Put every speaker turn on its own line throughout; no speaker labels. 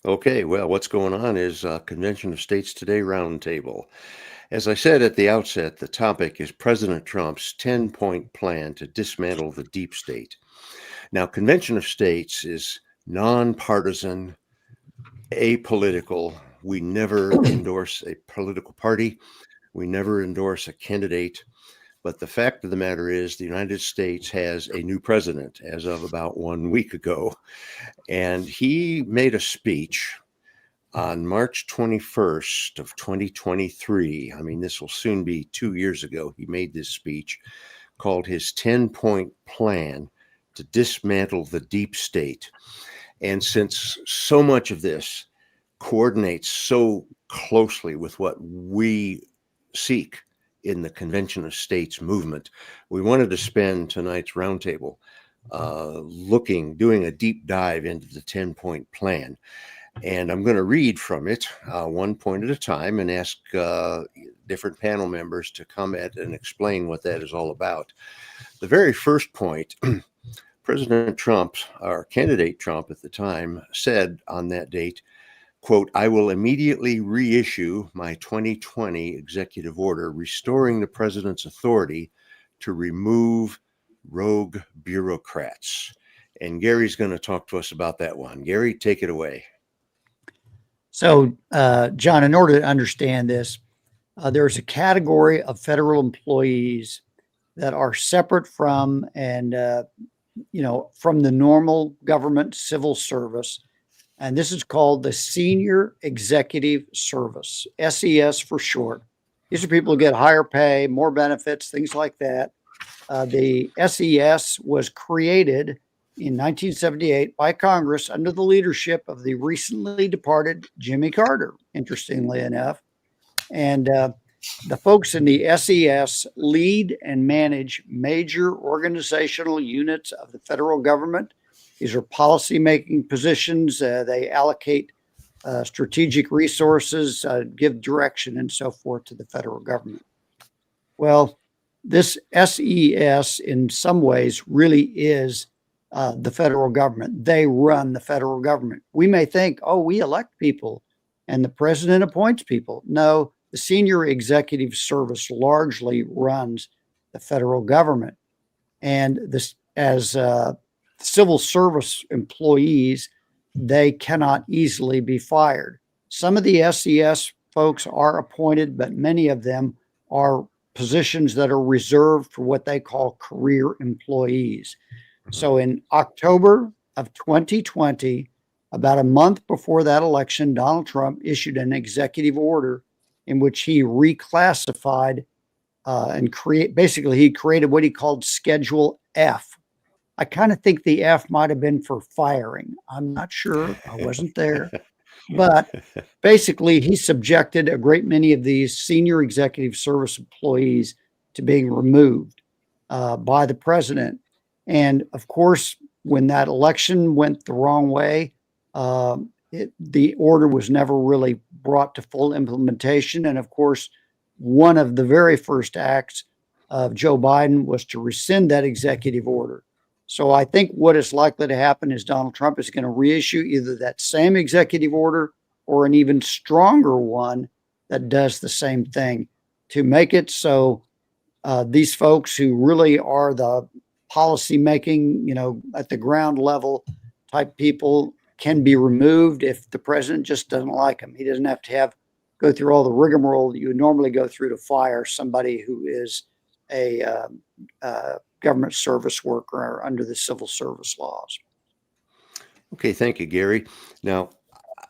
Okay, well, what's going on is Convention of States Today Roundtable. As I said at the outset, the topic is President Trump's 10-point plan to dismantle the deep state. Now, Convention of States is nonpartisan, apolitical. We never endorse a political party. We never endorse a candidate. But the fact of the matter is, the United States has a new president as of about 1 week ago. And he made a speech on March 21st of 2023. I mean, this will soon be 2 years ago. He made this speech called his 10-point plan to dismantle the deep state. And since so much of this coordinates so closely with what we seek in the Convention of States movement, we wanted to spend tonight's roundtable doing a deep dive into the 10-point plan. And I'm going to read from it one point at a time and ask different panel members to comment and explain what that is all about. The very first point, President Trump, or candidate Trump at the time, said on that date, quote, "I will immediately reissue my 2020 executive order restoring the president's authority to remove rogue bureaucrats." And Gary's going to talk to us about that one. Gary, take it away.
So, John, in order to understand this, there's a category of federal employees that are separate from from the normal government civil service. And this is called the Senior Executive Service, SES for short. These are people who get higher pay, more benefits, things like that. The SES was created in 1978 by Congress under the leadership of the recently departed Jimmy Carter, interestingly enough. And the folks in the SES lead and manage major organizational units of the federal government. These are policy-making positions. They allocate strategic resources, give direction, and so forth to the federal government. Well, this SES, in some ways, really is the federal government. They run the federal government. We may think, oh, we elect people and the president appoints people. No, the Senior Executive Service largely runs the federal government. And this, as civil service employees, they cannot easily be fired. Some of the SES folks are appointed, but many of them are positions that are reserved for what they call career employees. So in October of 2020, about a month before that election, Donald Trump issued an executive order in which he reclassified and he created what he called Schedule F. I kind of think the F might have been for firing. I'm not sure. I wasn't there. But basically, he subjected a great many of these senior executive service employees to being removed by the president. And of course, when that election went the wrong way, the order was never really brought to full implementation. And of course, one of the very first acts of Joe Biden was to rescind that executive order. So I think what is likely to happen is Donald Trump is going to reissue either that same executive order or an even stronger one that does the same thing to make it so these folks who really are the policy making, at the ground level type people can be removed if the president just doesn't like them. He doesn't have to go through all the rigmarole that you would normally go through to fire somebody who is a government service worker under the civil service laws.
Okay, thank you, Gary. Now,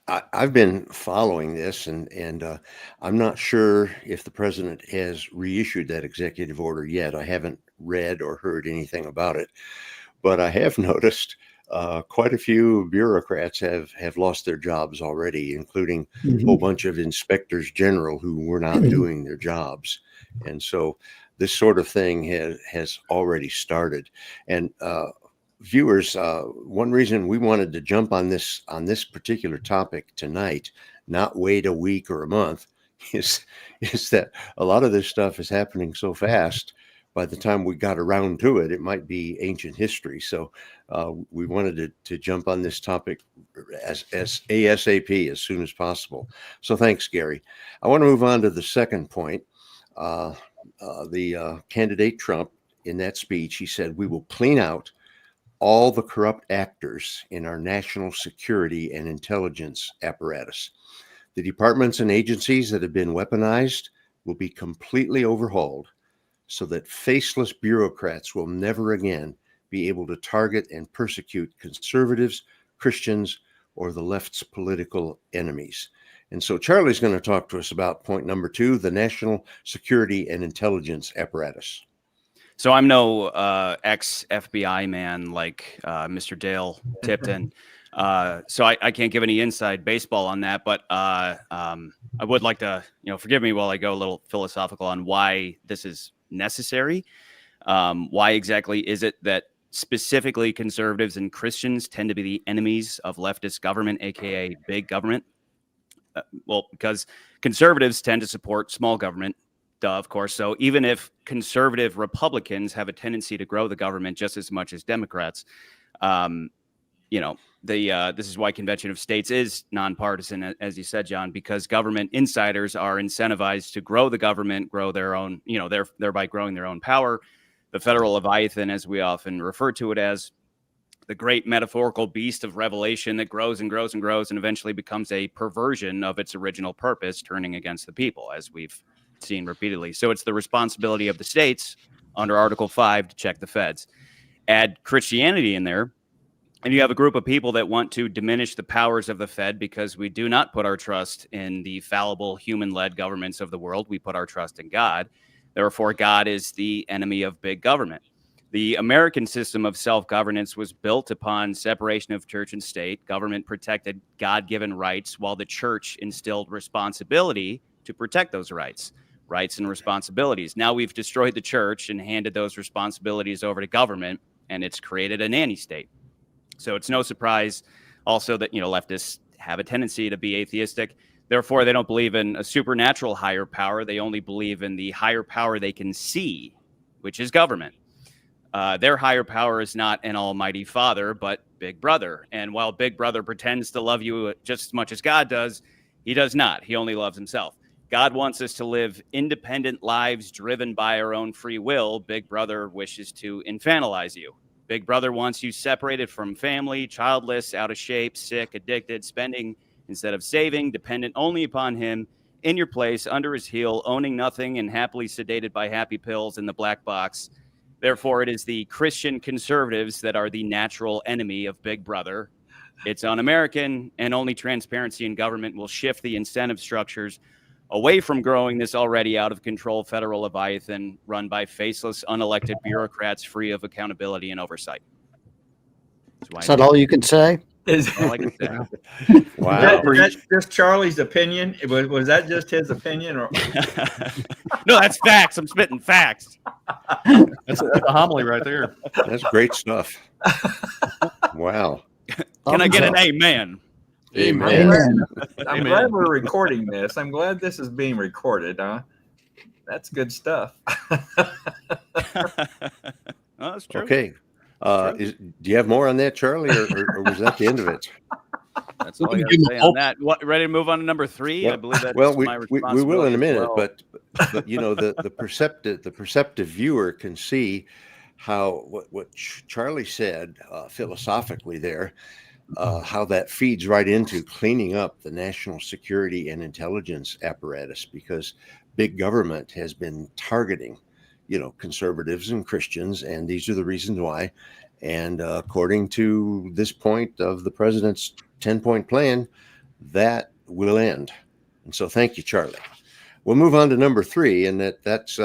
I've been following this, and I'm not sure if the president has reissued that executive order yet. I haven't read or heard anything about it, but I have noticed quite a few bureaucrats have lost their jobs already, including a whole bunch of inspectors general who were not doing their jobs. And so this sort of thing has already started. And viewers, one reason we wanted to jump on this particular topic tonight, not wait a week or a month, is that a lot of this stuff is happening so fast. by the time we got around to it, it might be ancient history. So we wanted to jump on this topic as ASAP, as soon as possible. So thanks, Gary. I want to move on to the second point. The candidate Trump, in that speech, he said, "We will clean out all the corrupt actors in our national security and intelligence apparatus. The departments and agencies that have been weaponized will be completely overhauled so that faceless bureaucrats will never again be able to target and persecute conservatives, Christians, or the left's political enemies." And so Charlie's going to talk to us about point number 2, the national security and intelligence apparatus.
So I'm no ex-FBI man like Mr. Dale Tipton. So I can't give any inside baseball on that, but I would like to, forgive me while I go a little philosophical on why this is necessary. Why exactly is it that specifically conservatives and Christians tend to be the enemies of leftist government, aka big government? Well, because conservatives tend to support small government, of course. So even if conservative Republicans have a tendency to grow the government just as much as Democrats, this is why Convention of States is nonpartisan, as you said, John, because government insiders are incentivized to grow the government, grow their own, thereby growing their own power. The federal Leviathan, as we often refer to it as, the great metaphorical beast of revelation that grows and grows and grows and eventually becomes a perversion of its original purpose, turning against the people, as we've seen repeatedly. So it's the responsibility of the states under Article 5 to check the feds. Add Christianity in there, and you have a group of people that want to diminish the powers of the Fed because we do not put our trust in the fallible human-led governments of the world. We put our trust in God. Therefore, God is the enemy of big government. The American system of self-governance was built upon separation of church and state. Government protected God-given rights, while the church instilled responsibility to protect those rights and responsibilities. Now we've destroyed the church and handed those responsibilities over to government, and it's created a nanny state. So it's no surprise also that, leftists have a tendency to be atheistic. Therefore, they don't believe in a supernatural higher power. They only believe in the higher power they can see, which is government. Their higher power is not an almighty father, but Big Brother. And while Big Brother pretends to love you just as much as God does, he does not. He only loves himself. God wants us to live independent lives driven by our own free will. Big Brother wishes to infantilize you. Big Brother wants you separated from family, childless, out of shape, sick, addicted, spending instead of saving, dependent only upon him, in your place, under his heel, owning nothing, and happily sedated by happy pills in the black box. Therefore, it is the Christian conservatives that are the natural enemy of Big Brother. It's un-American, and only transparency in government will shift the incentive structures away from growing this already out of control federal Leviathan run by faceless, unelected bureaucrats free of accountability and oversight.
Is that all you can say?
All I can say.
Wow.
That's just Charlie's opinion. Was that just his opinion? Or
No, that's facts. I'm spitting facts.
That's a homily right there.
That's great stuff. Wow.
Can I get an amen?
Amen.
I'm glad we're recording this. I'm glad this is being recorded. That's good stuff.
That's true.
Okay. Do you have more on that, Charlie, or was that the end of it?
That's all I got to say on that. Ready to move on to number 3?
Well,
I believe that's
well,
my
we
responsibility.
will in a minute,
as well.
but the perceptive viewer can see how what Charlie said philosophically there, how that feeds right into cleaning up the national security and intelligence apparatus, because big government has been targeting, conservatives and Christians, and these are the reasons why. And according to this point of the president's 10-point plan, that will end. And so thank you, Charlie. We'll move on to number 3, and that's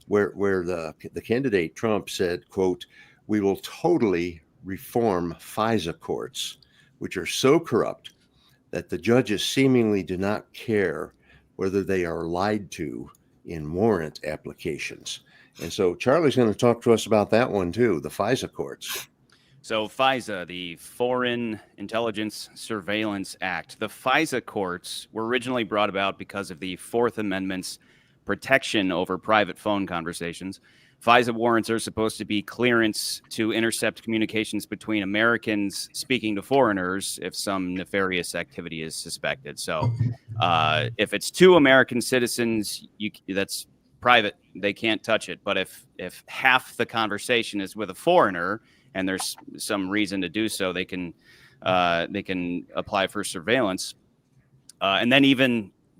where the candidate Trump said, quote, "We will totally reform FISA courts, which are so corrupt that the judges seemingly do not care whether they are lied to in warrant applications." And so Charlie's going to talk to us about that one too, the FISA courts.
So FISA, the Foreign Intelligence Surveillance Act. The FISA courts were originally brought about because of the Fourth Amendment's protection over private phone conversations. FISA warrants are supposed to be clearance to intercept communications between Americans speaking to foreigners if some nefarious activity is suspected. So if it's two American citizens, that's private. They can't touch it. But if half the conversation is with a foreigner and there's some reason to do so, they can apply for surveillance. And then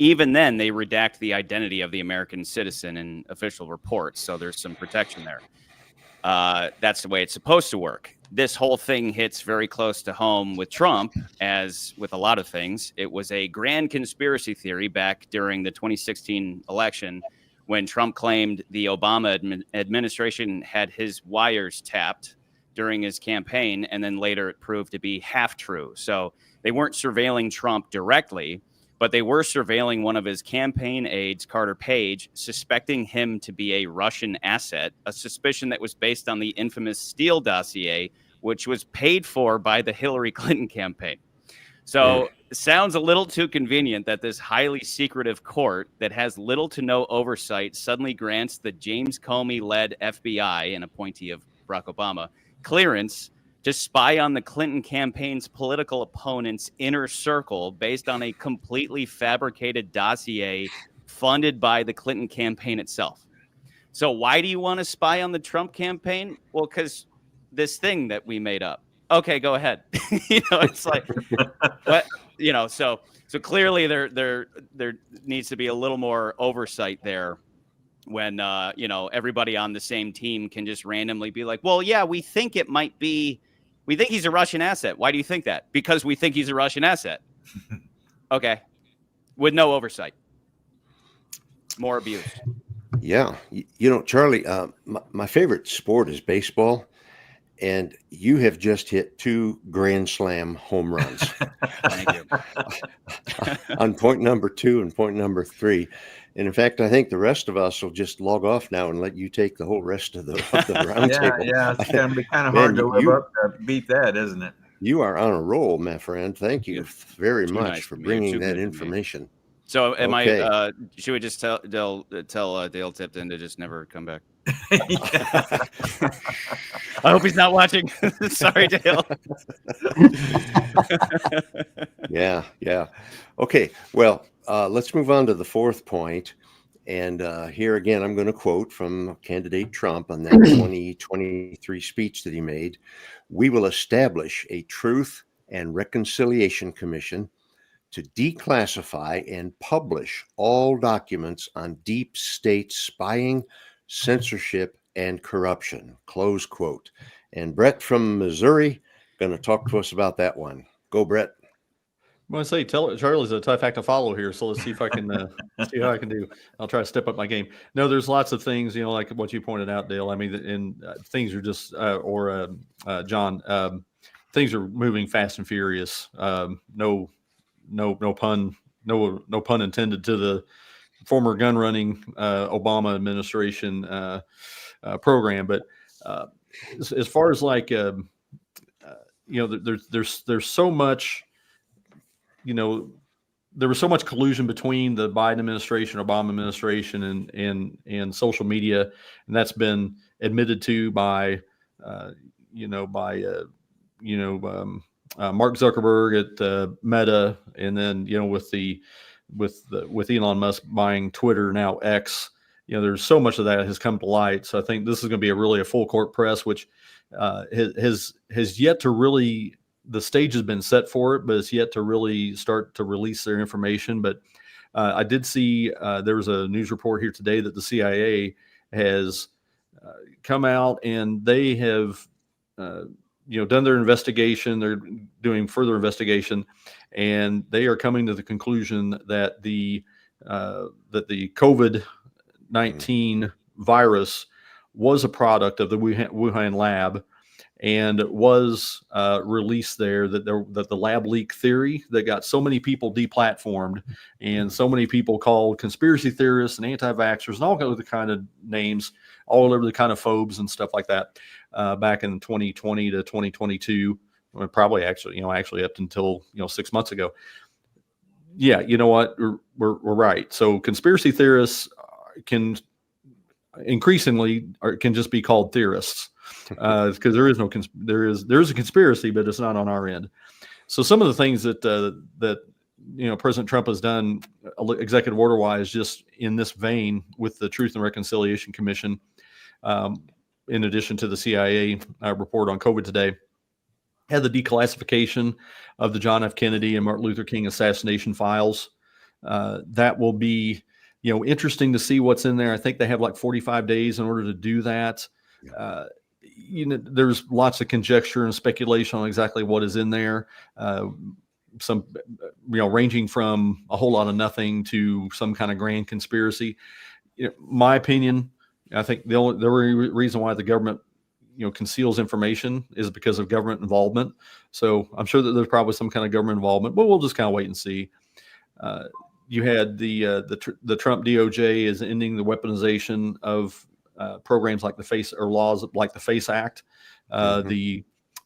even then, they redact the identity of the American citizen in official reports. So there's some protection there. That's the way it's supposed to work. This whole thing hits very close to home with Trump, as with a lot of things. It was a grand conspiracy theory back during the 2016 election when Trump claimed the Obama administration had his wires tapped during his campaign, and then later it proved to be half true. So they weren't surveilling Trump directly, but they were surveilling one of his campaign aides, Carter Page, suspecting him to be a Russian asset, a suspicion that was based on the infamous Steele dossier, which was paid for by the Hillary Clinton campaign. So it sounds a little too convenient that this highly secretive court that has little to no oversight suddenly grants the James Comey-led FBI, an appointee of Barack Obama, clearance to spy on the Clinton campaign's political opponent's inner circle based on a completely fabricated dossier funded by the Clinton campaign itself. So why do you want to spy on the Trump campaign? Well, because this thing that we made up. Okay, go ahead. It's like, what? So clearly there needs to be a little more oversight there when, everybody on the same team can just randomly be like, well, yeah, we think he's a Russian asset. Why do you think that? Because we think he's a Russian asset. Okay. With no oversight. More abuse.
Yeah. Charlie, my favorite sport is baseball, and you have just hit 2 Grand Slam home runs.
Thank you.
On point number 2 and point number 3. And in fact, I think the rest of us will just log off now and let you take the whole rest of the roundtable.
Yeah. It's going to be kind of hard to live up to beat that, isn't it?
You are on a roll, my friend. Thank you very much
nice
for
to
bringing
Too
that
good to me.
information.
So am
Okay.
I, should we just tell Dale Tipton to just never come back?
Yeah.
I hope he's not watching. Sorry, Dale.
Yeah. Okay. Well, let's move on to the 4th point. And here again, I'm going to quote from candidate Trump on that 2023 speech that he made. We will establish a Truth and Reconciliation Commission to declassify and publish all documents on deep state spying, censorship, and corruption, close quote. And Brett from Missouri going to talk to us about that one. Go, Brett.
I'm going to say Charlie's a tough act to follow here, so let's see if I can see how I can do. I'll try to step up my game. No, there's lots of things, like what you pointed out, Dale. I mean, and things are just, John, things are moving fast and furious. No pun intended to the former gun running Obama administration program, but as far as there's so much. There was so much collusion between the Biden administration, Obama administration, and social media, and that's been admitted to by Mark Zuckerberg at Meta, and then with Elon Musk buying Twitter, now X. There's so much of that has come to light. So I think this is going to be really a full court press, which has yet to really. The stage has been set for it, but it's yet to really start to release their information. But I did see there was a news report here today that the CIA has come out and they have done their investigation. They're doing further investigation, and they are coming to the conclusion that the COVID-19 virus was a product of the Wuhan lab. And was released there that the lab leak theory that got so many people deplatformed and so many people called conspiracy theorists and anti-vaxxers and all other kind of names, all over the kind of phobes and stuff like that back in 2020 to 2022, probably actually up until 6 months ago. Yeah, you know what? We're right. So conspiracy theorists can increasingly can just be called theorists, because there is no there is a conspiracy, but it's not on our end. So some of the things that President Trump has done executive order wise, just in this vein with the Truth and Reconciliation Commission, in addition to the CIA report on COVID today, had the declassification of the John F. Kennedy and Martin Luther King assassination files. That will be, interesting to see what's in there. I think they have like 45 days in order to do that. There's lots of conjecture and speculation on exactly what is in there. Some, ranging from a whole lot of nothing to some kind of grand conspiracy. My opinion, I think the only reason why the government, conceals information is because of government involvement. So I'm sure that there's probably some kind of government involvement, but we'll just kind of wait and see. You had the Trump DOJ is ending the weaponization of programs like the FACE, or laws like the FACE Act. And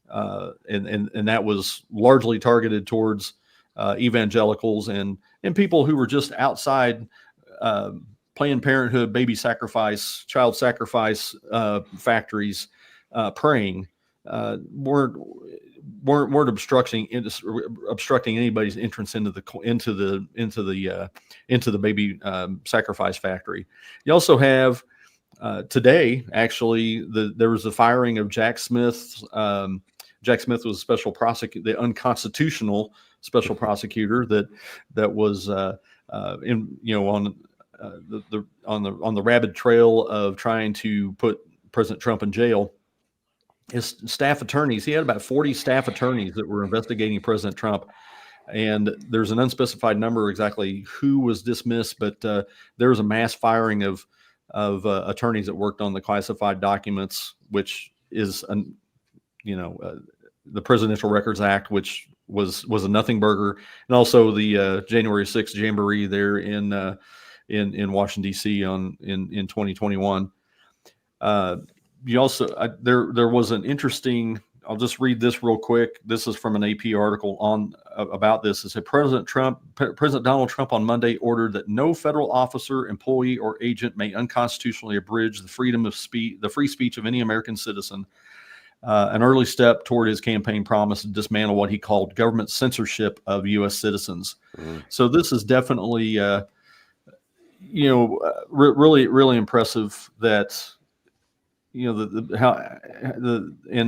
that was largely targeted towards evangelicals and people who were just outside Planned Parenthood, baby sacrifice, child sacrifice factories, praying, weren't obstructing anybody's entrance into the baby sacrifice factory. You also have today, actually, there was the firing of Jack Smith. Jack Smith was a special prosecutor, the unconstitutional special prosecutor that was on the rabid trail of trying to put President Trump in jail. His staff attorneys, he had about 40 staff attorneys that were investigating President Trump. And there's an unspecified number exactly who was dismissed, but there was a mass firing of attorneys that worked on the classified documents, which is, the Presidential Records Act, which was a nothing burger, and also the January 6th jamboree there in Washington D.C. in 2021. You also there was an interesting. I'll just read this real quick. This is from an AP article about this. It said President Donald Trump on Monday ordered that no federal officer, employee, or agent may unconstitutionally abridge the freedom of speech, the free speech of any American citizen. An early step toward his campaign promise to dismantle what he called government censorship of U.S. citizens. So this is definitely, really, really impressive that. An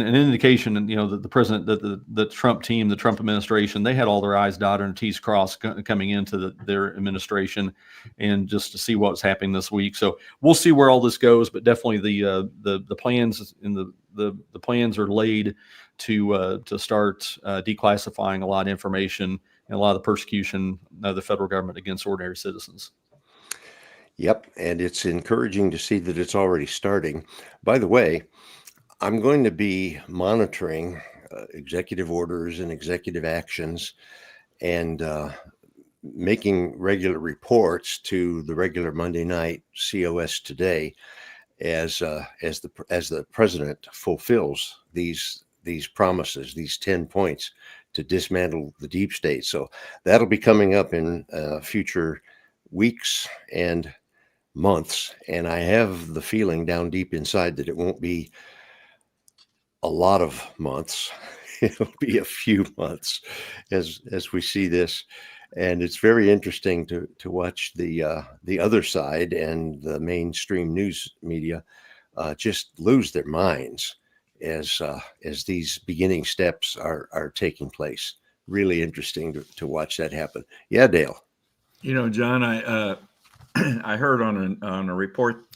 indication, that the president, that the Trump team, the Trump administration, they had all their I's dotted and T's crossed coming into their administration, and just to see what's happening this week. So we'll see where all this goes, but definitely the plans and the plans are laid to start declassifying a lot of information and a lot of the persecution of the federal government against ordinary citizens.
Yep, and it's encouraging to see that it's already starting. By the way, I'm going to be monitoring executive orders and executive actions, and making regular reports to the regular Monday night COS Today as the president fulfills these promises, these 10 points to dismantle the deep state. So that'll be coming up in future weeks and months, and I have the feeling down deep inside that it won't be a lot of months. It'll be a few months as we see this, and it's very interesting to watch the other side and the mainstream news media just lose their minds as these beginning steps are taking place. Really interesting to watch that happen. Yeah, Dale.
John, I heard on a report.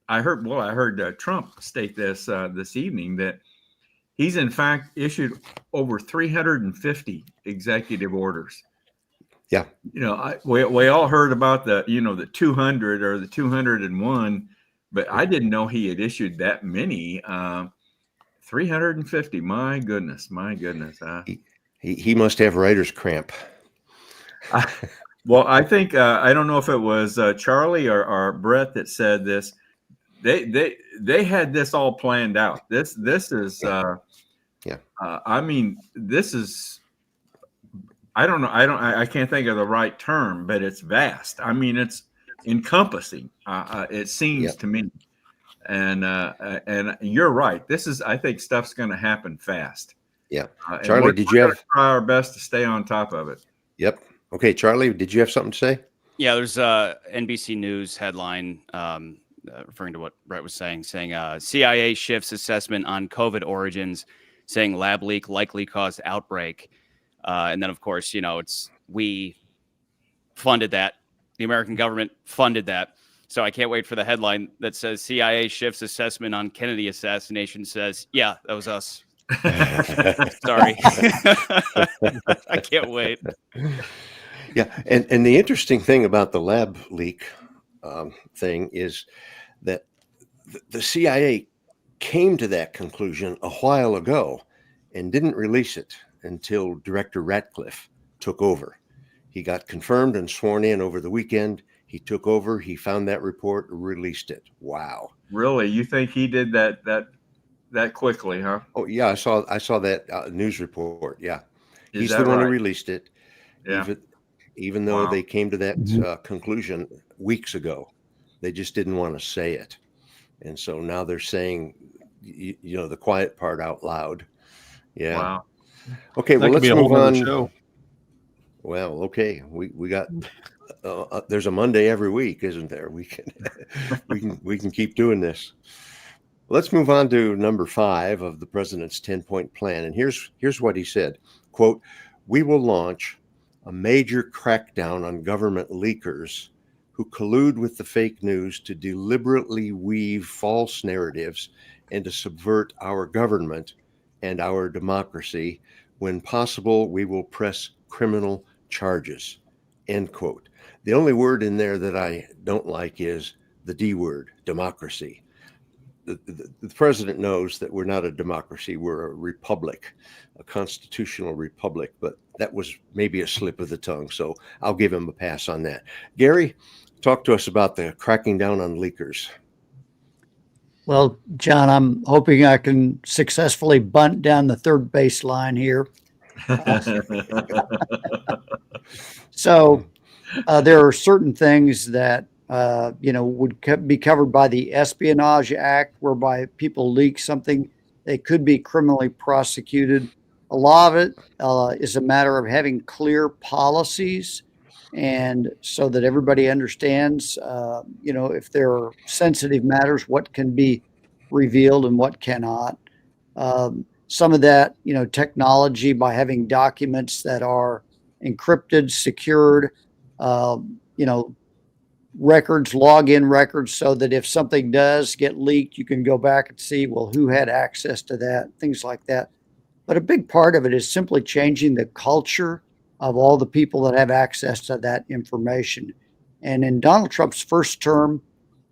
I heard Trump state this evening, that he's in fact issued over 350 executive orders.
Yeah.
We all heard about the 200 or the 201, but I didn't know he had issued that many. 350. My goodness.
He must have writer's cramp.
Well, I think I don't know if it was Charlie or Brett that said this. They had this all planned out. This is I mean, this is, I don't know, I can't think of the right term, but it's vast. I mean, it's encompassing. It seems to me. and you're right. I think stuff's going to happen fast.
Yeah.
And
Charlie, did you
we're
have?
gonna try our best to stay on top of it?
Yep. Okay, Charlie, did you have something to say?
Yeah, there's a NBC News headline referring to what Brett was saying CIA shifts assessment on COVID origins, saying lab leak likely caused outbreak. And then, of course, we funded that. The American government funded that. So I can't wait for the headline that says CIA shifts assessment on Kennedy assassination, says, yeah, that was us. Sorry. I can't wait.
Yeah, and the interesting thing about the lab leak thing is that the CIA came to that conclusion a while ago and didn't release it until Director Ratcliffe took over. He got confirmed and sworn in over the weekend. He took over. He found that report, released it. Wow.
Really? You think he did that quickly, huh?
Oh yeah, I saw that news report. Yeah, he's
that
the one who
right?
released it.
Yeah.
Even though
Wow.
they came to that conclusion weeks ago, they just didn't want to say it, and so now they're saying, the quiet part out loud. Yeah.
Wow.
Okay.
That
Well,
could
let's
be a
move
whole nother
on.
show.
Well, okay. We got there's a Monday every week, isn't there? We can keep doing this. Let's move on to number 5 of the president's 10-point plan. And here's what he said, quote, "We will launch a major crackdown on government leakers who collude with the fake news to deliberately weave false narratives and to subvert our government and our democracy. When possible, we will press criminal charges," end quote. The only word in there that I don't like is the D word, democracy. The president knows that we're not a democracy, we're a republic, a constitutional republic, but that was maybe a slip of the tongue, so I'll give him a pass on that. Gary, talk to us about the cracking down on leakers.
Well, John, I'm hoping I can successfully bunt down the third baseline here. So there are certain things that would be covered by the Espionage Act, whereby people leak something, they could be criminally prosecuted. A lot of it is a matter of having clear policies, and so that everybody understands, if there are sensitive matters, what can be revealed and what cannot. Some of that, technology by having documents that are encrypted, secured, records, login records, so that if something does get leaked, you can go back and see, well, who had access to that, things like that. But a big part of it is simply changing the culture of all the people that have access to that information. And in Donald Trump's first term,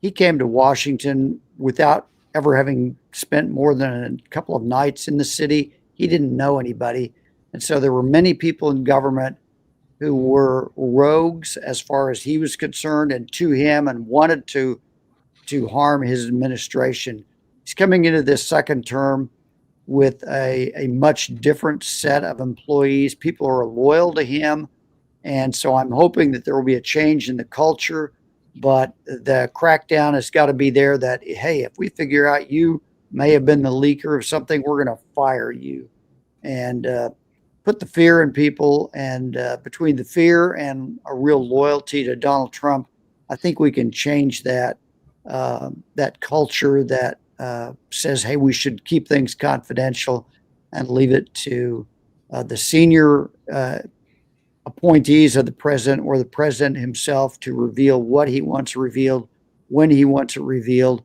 he came to Washington without ever having spent more than a couple of nights in the city. He didn't know anybody. And so there were many people in government who were rogues as far as he was concerned, and to him, and wanted to harm his administration. He's coming into this second term with a much different set of employees. People are loyal to him. And so I'm hoping that there will be a change in the culture, but the crackdown has got to be there that, hey, if we figure out you may have been the leaker of something, we're going to fire you. And put the fear in people, and between the fear and a real loyalty to Donald Trump, I think we can change that culture that says, hey, we should keep things confidential and leave it to the senior appointees of the president or the president himself to reveal what he wants revealed, when he wants it revealed,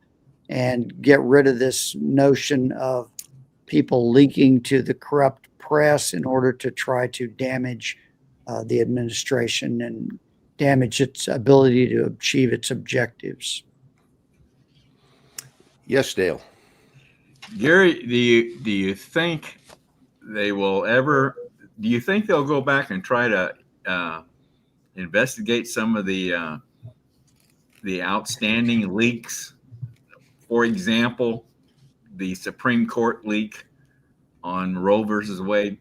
and get rid of this notion of people leaking to the corrupt press in order to try to damage the administration and damage its ability to achieve its objectives.
Yes, Dale.
Gary, do you think they will ever? Do you think they'll go back and try to investigate some of the outstanding leaks? For example, the Supreme Court leak on Roe versus Wade.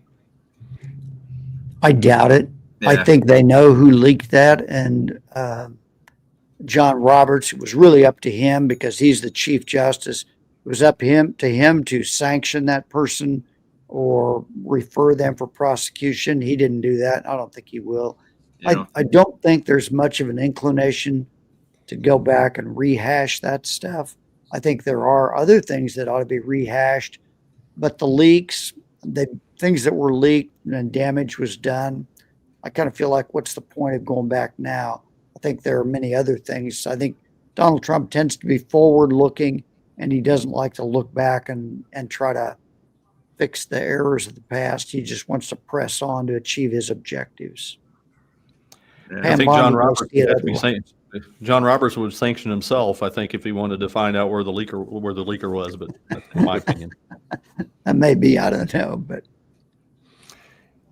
I doubt it.
Yeah.
I think they know who leaked that, and John Roberts. It was really up to him because he's the Chief Justice. It was up to him to sanction that person or refer them for prosecution. He didn't do that. I don't think he will.
Yeah.
I don't think there's much of an inclination to go back and rehash that stuff. I think there are other things that ought to be rehashed, but the leaks, the things that were leaked and damage was done, I kind of feel like what's the point of going back now? I think there are many other things. I think Donald Trump tends to be forward looking and he doesn't like to look back and try to fix the errors of the past. He just wants to press on to achieve his objectives.
Yeah.
I
Pam
think
Bondi
John
may
Roberts
see it
would have to be
otherwise.
saying John Roberts would sanction himself, I think, if he wanted to find out where the leaker was, but that's in my opinion.
That may be, I don't know, but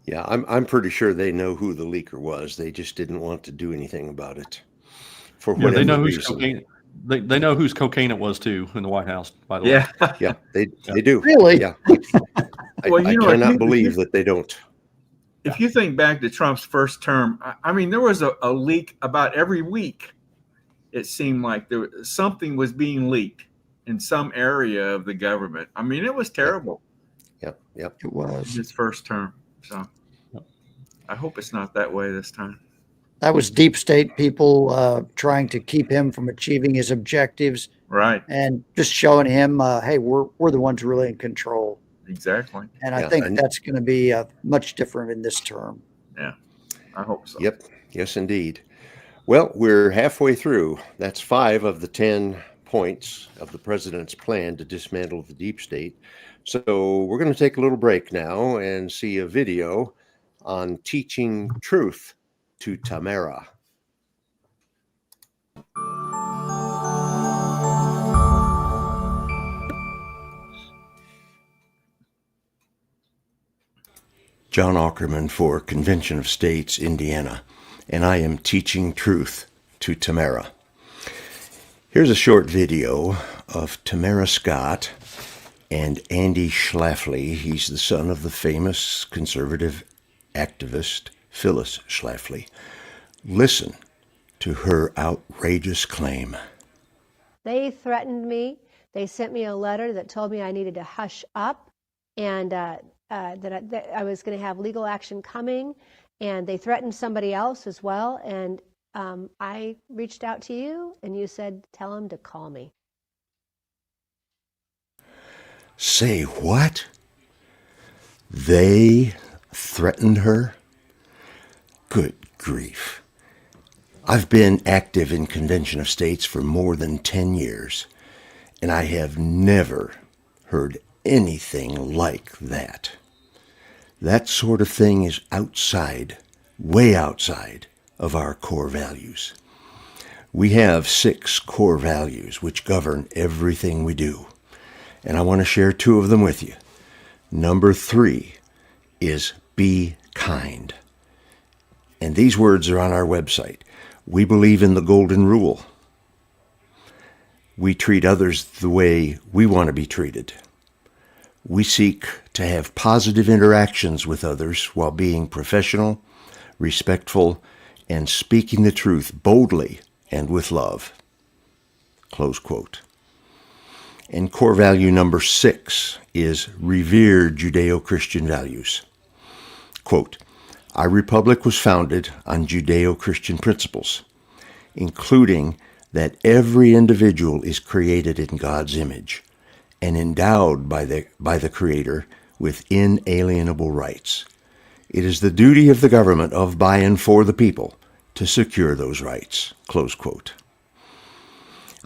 Yeah, I'm pretty sure they know who the leaker was. They just didn't want to do anything about it for
Yeah, they know
whatever
whose
reason.
cocaine. They know whose cocaine it was too in the White House. By the way,
Yeah.
Yeah, they do.
really,
Yeah,
Well,
I
you know,
cannot believe that they don't.
if you think back to Trump's first term, I mean, there was a leak about every week. It seemed like something was being leaked in some area of the government. I mean, it was terrible
Yep.
it was.
his first term. So I hope it's not that way this time.
That was deep state people trying to keep him from achieving his objectives
Right.
and just showing him, hey, we're the ones really in control.
Exactly.
And I
Yeah,
think
and-
that's going to be much different in this term.
I hope so.
Yep. Yes, indeed. Well, we're halfway through. That's 5 of the 10 points of the president's plan to dismantle the deep state. So we're going to take a little break now and see a video on teaching truth to Tamara. John Ackerman for Convention of States, Indiana, and I am teaching truth to Tamara. Here's a short video of Tamara Scott and Andy Schlafly. He's the son of the famous conservative activist Phyllis Schlafly. Listen to her outrageous claim.
They threatened me. They sent me a letter that told me I needed to hush up and that I was going to have legal action coming. And they threatened somebody else as well. And I reached out to you and you said, tell them to call me.
Say what? They threatened her? Good grief. I've been active in Convention of States for more than 10 years, and I have never heard anything like that. That sort of thing is outside, way outside of our core values. We have 6 core values which govern everything we do, and I want to share 2 of them with you. Number 3 is be kind. And these words are on our website. We believe in the golden rule. We treat others the way we want to be treated. We seek to have positive interactions with others while being professional, respectful, and speaking the truth boldly and with love. Close quote. And core value number 6 is revere Judeo-Christian values. Quote, our republic was founded on Judeo-Christian principles, including that every individual is created in God's image and endowed by the Creator with inalienable rights. It is the duty of the government of, by, and for the people to secure those rights. Close quote.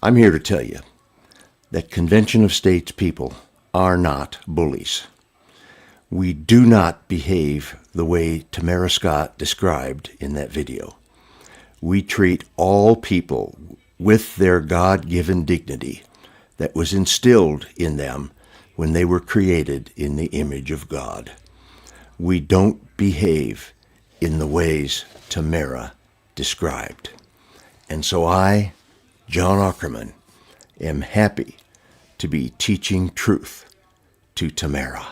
I'm here to tell you that Convention of States people are not bullies. We do not behave the way Tamara Scott described in that video. We treat all people with their God-given dignity that was instilled in them when they were created in the image of God. We don't behave in the ways Tamara described. And so I, John Ackerman, am happy to be teaching truth to Tamara.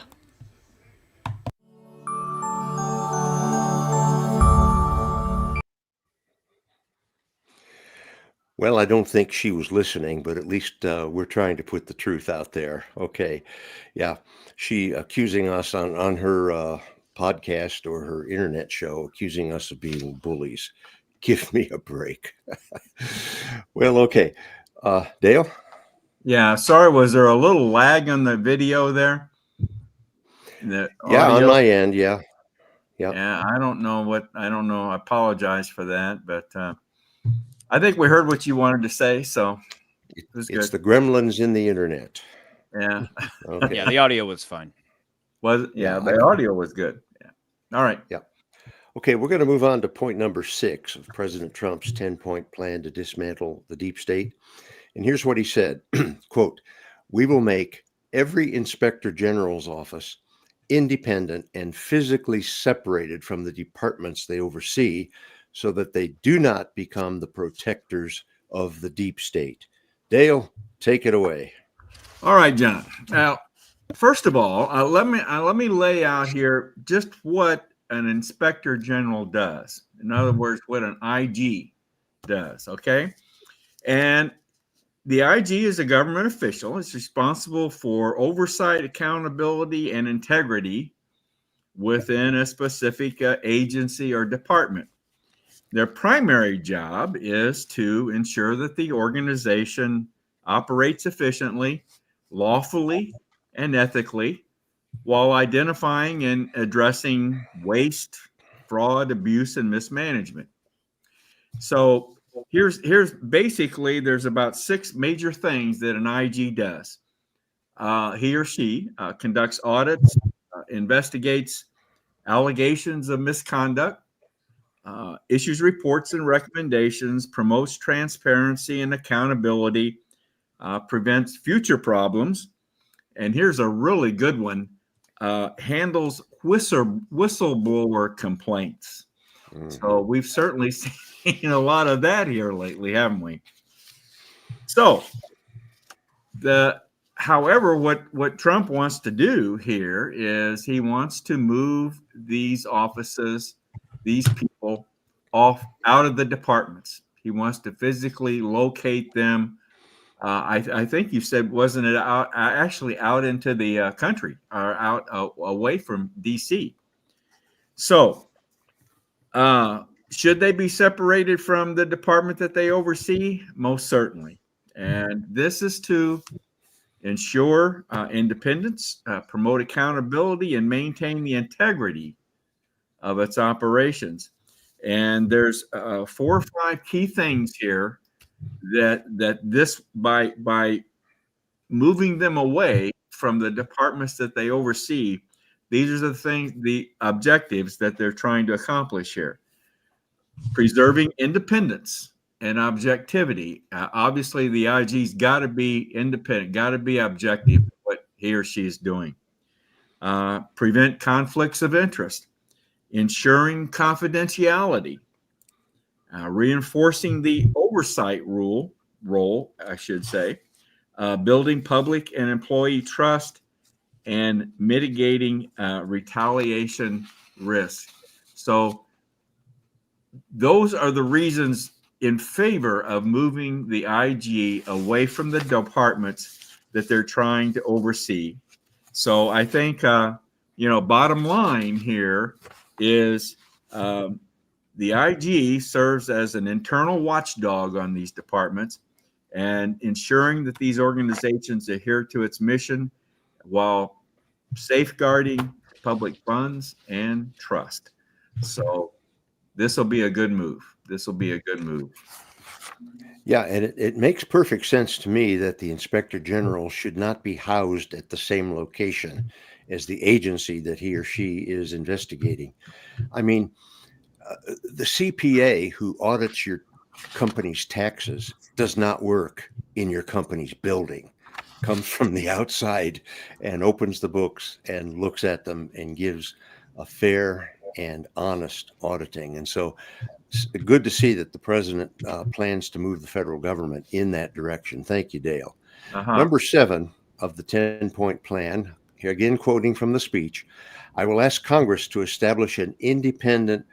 Well, I don't think she was listening, but at least we're trying to put the truth out there. Okay. Yeah. She accusing us on her podcast or her internet show, accusing us of being bullies. Give me a break. Well, okay. Dale?
Yeah, sorry, was there a little lag on the video there? The
Yeah, on
audio?
my end. Yeah. Yeah.
Yeah, I don't know. I apologize for that, but I think we heard what you wanted to say, so it was
It's
good.
the gremlins in the internet.
Yeah.
Okay.
Yeah, the audio was fine.
Yeah, the audio was good. Yeah. All right.
Yeah. Okay, we're going to move on to point number 6 of President Trump's 10-point plan to dismantle the deep state. And here's what he said, quote, "We will make every inspector general's office independent and physically separated from the departments they oversee so that they do not become the protectors of the deep state." Dale, take it away.
All right, John. Now, first of all, let me lay out here just what an inspector general does. In other words, what an IG does. Okay, and the IG is a government official. It's responsible for oversight, accountability, and integrity within a specific agency or department. Their primary job is to ensure that the organization operates efficiently, lawfully, and ethically while identifying and addressing waste, fraud, abuse, and mismanagement. So here's basically there's about 6 major things that an IG does. He or she conducts audits, investigates allegations of misconduct, issues reports and recommendations, promotes transparency and accountability, prevents future problems, and here's a really good one, handles whistleblower complaints.
Mm-hmm.
So we've certainly seen a lot of that here lately, haven't we? So however, what Trump wants to do here is he wants to move these offices, these people out of the departments. He wants to physically locate them. I think you said, wasn't it actually out into the country or out away from DC? So should they be separated from the department that they oversee? Most certainly. And this is to ensure independence, promote accountability, and maintain the integrity of its operations. And there's 4 or 5 key things here that this by moving them away from the departments that they oversee, these are the objectives that they're trying to accomplish here. Preserving independence and objectivity. Obviously, the IG's got to be independent, got to be objective in what he or she is doing. Prevent conflicts of interest, ensuring confidentiality, reinforcing the oversight role, I should say, building public and employee trust, and mitigating retaliation risk. So those are the reasons in favor of moving the IG away from the departments that they're trying to oversee. So I think, bottom line here is the IG serves as an internal watchdog on these departments and ensuring that these organizations adhere to its mission while safeguarding public funds and trust. So this will be a good move.
Yeah, and it makes perfect sense to me that the inspector general should not be housed at the same location as the agency that he or she is investigating. I mean, the CPA who audits your company's taxes does not work in your company's building, comes from the outside and opens the books and looks at them and gives a fair and honest auditing. And so it's good to see that the president plans to move the federal government in that direction. Thank you, Dale. Number 7 of the 10-point plan, here again quoting from the speech, "I will ask Congress to establish an independent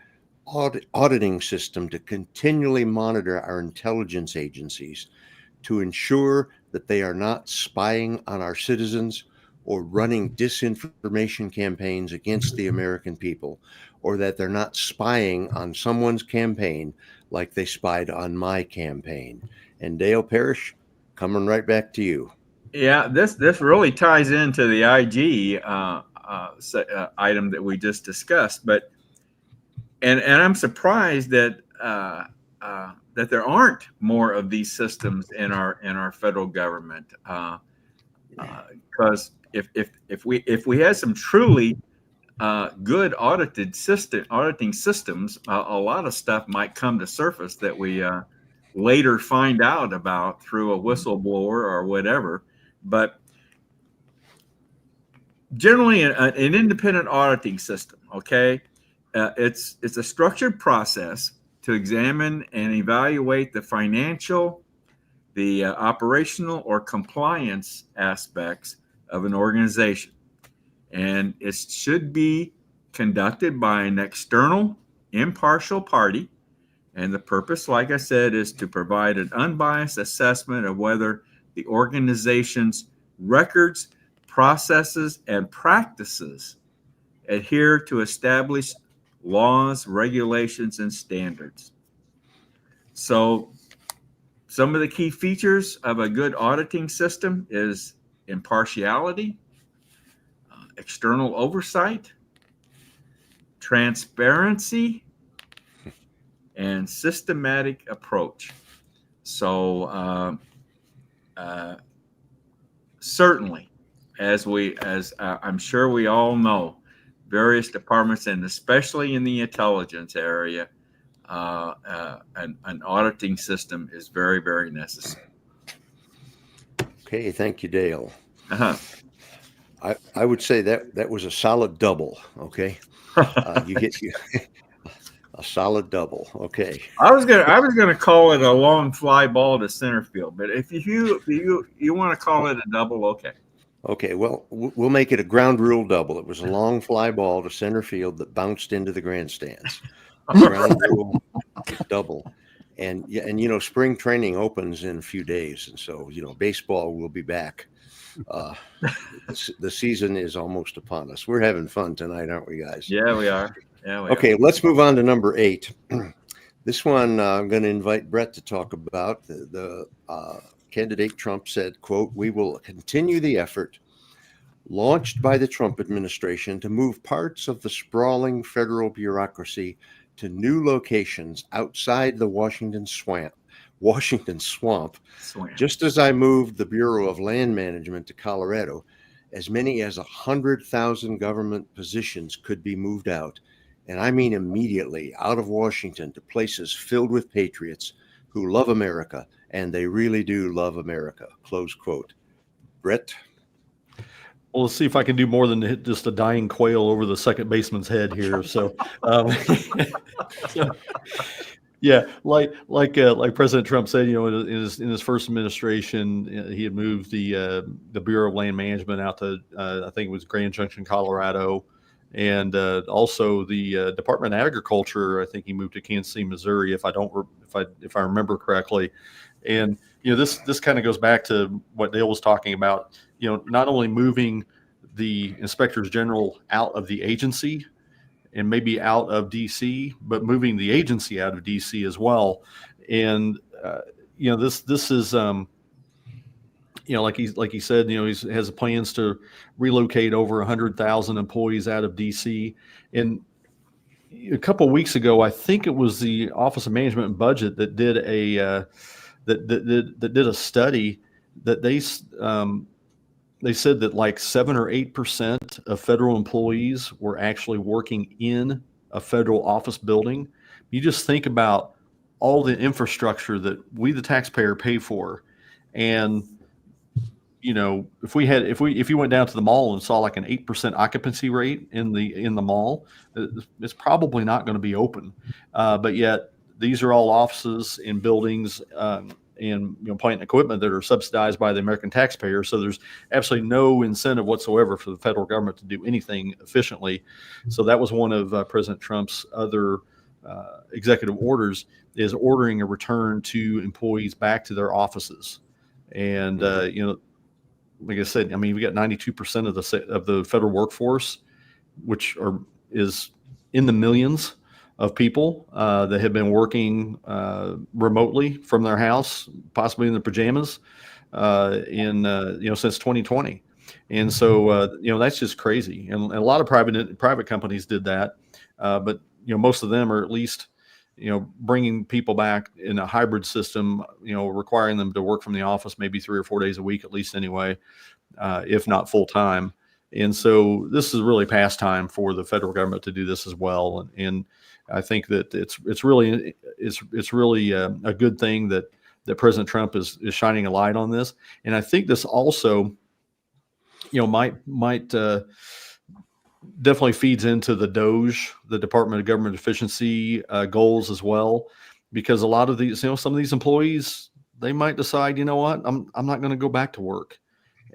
auditing system to continually monitor our intelligence agencies to ensure that they are not spying on our citizens or running disinformation campaigns against the American people, or that they're not spying on someone's campaign like they spied on my campaign. And Dale Parrish, coming right back to you.
Yeah, this really ties into the IG item that we just discussed, but and I'm surprised that that there aren't more of these systems in our federal government, because if we had some truly good auditing systems, a lot of stuff might come to surface that we later find out about through a whistleblower or whatever. But generally, an independent auditing system, okay, it's a structured process to examine and evaluate the financial, the operational, or compliance aspects of an organization. And it should be conducted by an external, impartial party. And the purpose, like I said, is to provide an unbiased assessment of whether the organization's records, processes, and practices adhere to established laws, regulations, and standards. So some of the key features of a good auditing system is impartiality, external oversight, transparency, and systematic approach. So certainly, as I'm sure we all know, various departments, and especially in the intelligence area, an auditing system is very, very necessary.
Okay, thank you, Dale.
Uh-huh.
I would say that was a solid double. Okay, you get a solid double. Okay.
I was gonna call it a long fly ball to center field, but if you want to call it a double, okay.
Okay, well, we'll make it a ground rule double. It was a long fly ball to center field that bounced into the grandstands. Ground rule double. And spring training opens in a few days, and so baseball will be back. The season is almost upon us. We're having fun tonight, aren't we, guys?
Yeah, we are. Yeah, we
Okay,
are.
let's move on to number 8. This one I'm going to invite Brett to talk about. The candidate Trump said, quote, "We will continue the effort launched by the Trump administration to move parts of the sprawling federal bureaucracy to new locations outside the Washington swamp. Just as I moved the Bureau of Land Management to Colorado, as many as 100,000 government positions could be moved out, and I mean immediately, out of Washington to places filled with patriots who love America, and they really do love America," close quote. Brett?
Well, let's see if I can do more than hit just a dying quail over the second baseman's head here. So, yeah, like President Trump said, in his first administration, he had moved the Bureau of Land Management out to I think it was Grand Junction, Colorado, and also the Department of Agriculture. I think he moved to Kansas City, Missouri, if I remember correctly. And this kind of goes back to what Dale was talking about. Not only moving the inspectors general out of the agency and maybe out of DC, but moving the agency out of DC as well. And this is like he said, he has plans to relocate over 100,000 employees out of DC. And a couple of weeks ago, I think it was the Office of Management and Budget that did a did a study that they said that like 7 or 8% of federal employees were actually working in a federal office building. You just think about all the infrastructure that we, the taxpayer, pay for, and if you went down to the mall and saw like an 8% occupancy rate in the mall, it's probably not going to be open. But yet these are all offices in buildings and plant and equipment that are subsidized by the American taxpayer. So there's absolutely no incentive whatsoever for the federal government to do anything efficiently. So that was one of President Trump's other executive orders is ordering a return to employees back to their offices. And, like I said, I mean, we got 92% of the federal workforce, which is in the millions of people that have been working remotely from their house, possibly in their pajamas, since 2020. And so, that's just crazy. And a lot of private companies did that. But, most of them are at least, bringing people back in a hybrid system, requiring them to work from the office maybe 3 or 4 days a week, at least anyway, if not full time. And so this is really past time for the federal government to do this as well. And I think that it's really a good thing that President Trump is shining a light on this. And I think this also, might definitely feeds into the DOGE, the Department of Government Efficiency goals as well, because a lot of these, some of these employees, they might decide, what, I'm not going to go back to work.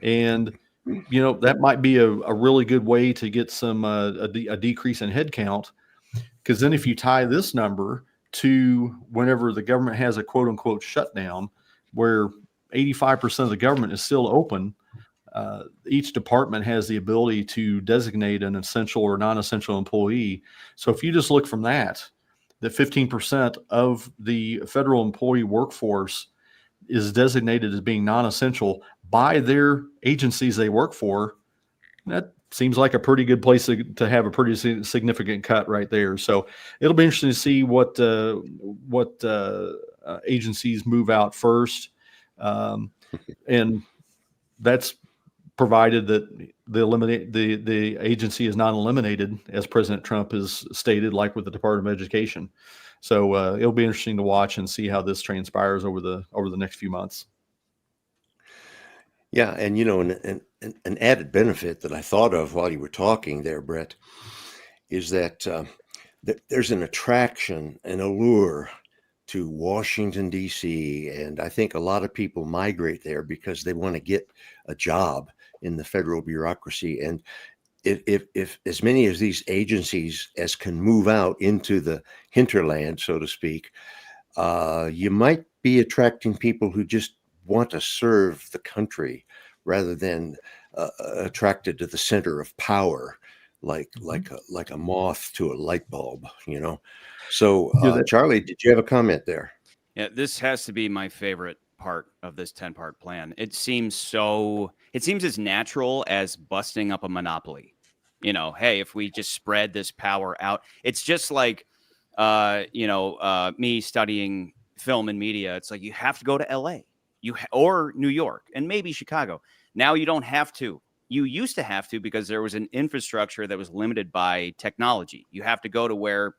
And, that might be a really good way to get some a decrease in headcount, because then if you tie this number to whenever the government has a quote unquote shutdown, where 85% of the government is still open, each department has the ability to designate an essential or non-essential employee. So if you just look from that 15% of the federal employee workforce is designated as being non-essential by their agencies they work for, that seems like a pretty good place to have a pretty significant cut right there. So it'll be interesting to see what agencies move out first. And that's provided that the agency is not eliminated, as President Trump has stated, like with the Department of Education. So it'll be interesting to watch and see how this transpires over the next few months.
Yeah, and an added benefit that I thought of while you were talking there, Brett, is that there's an attraction, an allure to Washington, D.C., and I think a lot of people migrate there because they want to get a job in the federal bureaucracy. And if as many of these agencies as can move out into the hinterland, so to speak, you might be attracting people who just want to serve the country rather than attracted to the center of power, like a moth to a light bulb, So, Charlie, did you have a comment there?
Yeah, this has to be my favorite part of this 10-part plan. It seems as natural as busting up a monopoly. Hey, if we just spread this power out, it's just like, me studying film and media. It's like, you have to go to LA, or New York, and maybe Chicago. Now you don't have to. You used to have to, because there was an infrastructure that was limited by technology. You have to go to where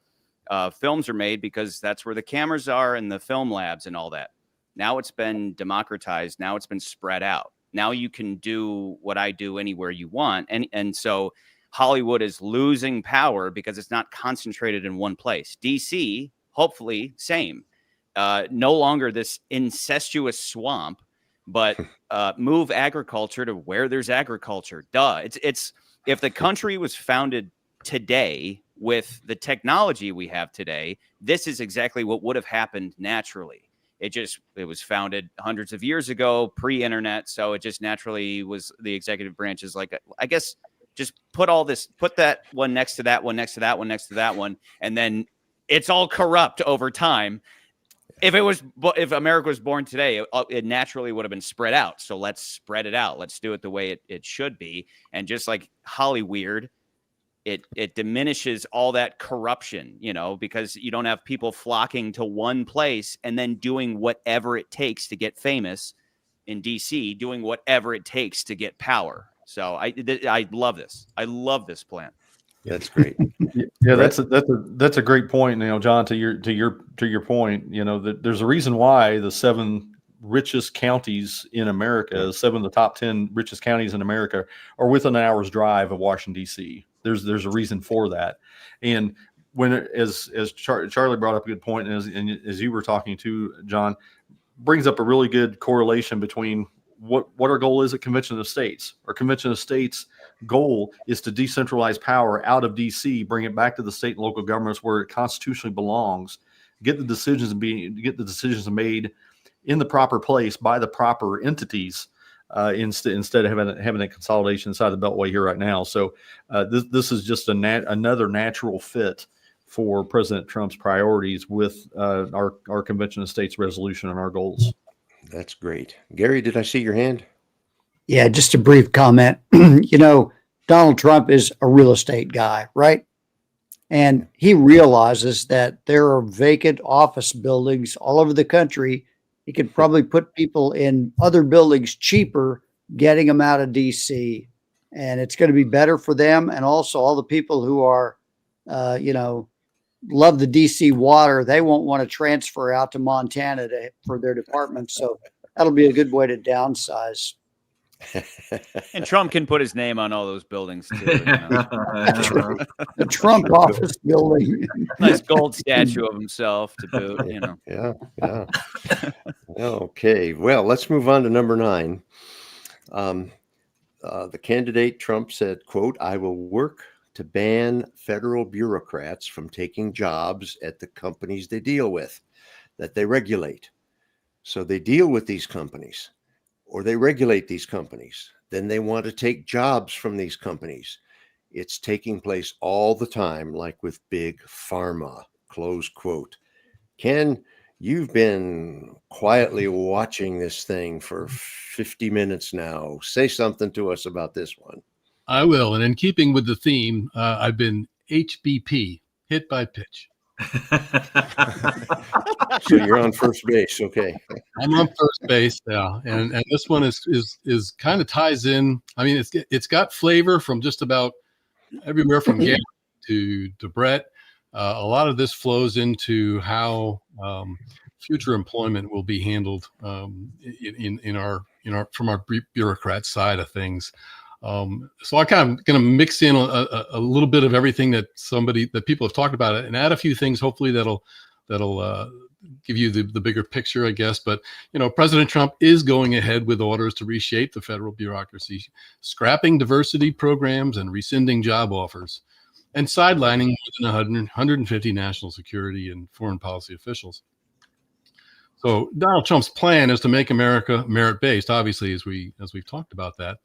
films are made, because that's where the cameras are and the film labs and all that. Now it's been democratized. Now it's been spread out. Now you can do what I do anywhere you want. And so Hollywood is losing power because it's not concentrated in one place. DC, hopefully, same. No longer this incestuous swamp, but move agriculture to where there's agriculture. Duh. It's if the country was founded today with the technology we have today, this is exactly what would have happened naturally. It was founded hundreds of years ago, pre-internet, so it just naturally was. The executive branch is like, I guess, just put that one next to that one, next to that one, next to that one, and then it's all corrupt over time. If America was born today, it naturally would have been spread out. So let's spread it out. Let's do it the way it should be. And just like Hollyweird, it diminishes all that corruption, because you don't have people flocking to one place and then doing whatever it takes to get famous in DC, doing whatever it takes to get power. So I love this. I love this plan.
Yeah, that's great.
Yeah, that's a great point. John, to your point, that there's a reason why the 7 richest counties in America, 7 of the top 10 richest counties in America, are within an hour's drive of Washington, D.C. There's a reason for that. And as Charlie brought up a good point, and as you were talking to, John, brings up a really good correlation between what our goal is at Convention of the States. Our Convention of the States goal is to decentralize power out of DC, bring it back to the state and local governments where it constitutionally belongs, get the decisions made in the proper place by the proper entities, instead of having a consolidation inside the Beltway here right now. So this is just another natural fit for President Trump's priorities with our Convention of States resolution and our goals.
That's great. Gary, did I see your hand?
Yeah, just a brief comment. Donald Trump is a real estate guy, right? And he realizes that there are vacant office buildings all over the country. He could probably put people in other buildings cheaper, getting them out of DC. And it's going to be better for them. And also all the people who are, love the DC water, they won't want to transfer out to Montana for their department. So that'll be a good way to downsize.
And Trump can put his name on all those buildings too.
The Trump office building.
Nice gold statue of himself to boot,
Yeah. Okay. Well, let's move on to number 9. The candidate Trump said, quote, "I will work to ban federal bureaucrats from taking jobs at the companies they deal with, that they regulate." So they deal with these companies, or they regulate these companies. Then they want to take jobs from these companies. It's taking place all the time, like with big pharma, close quote. Ken, you've been quietly watching this thing for 50 minutes now. Say something to us about this one.
I will. And in keeping with the theme, I've been HBP, hit by pitch.
So you're on first base. Okay.
I'm on first base. Yeah. And this one is kind of ties in. I mean, it's got flavor from just about everywhere from Gary to Brett. A lot of this flows into how future employment will be handled in our from our bureaucrat side of things. So I kind of going to mix in a little bit of everything that people have talked about it, and add a few things hopefully that'll give you the bigger picture, I guess. But President Trump is going ahead with orders to reshape the federal bureaucracy, scrapping diversity programs and rescinding job offers, and sidelining more than 150 national security and foreign policy officials. So Donald Trump's plan is to make America merit-based, obviously, as we've talked about that.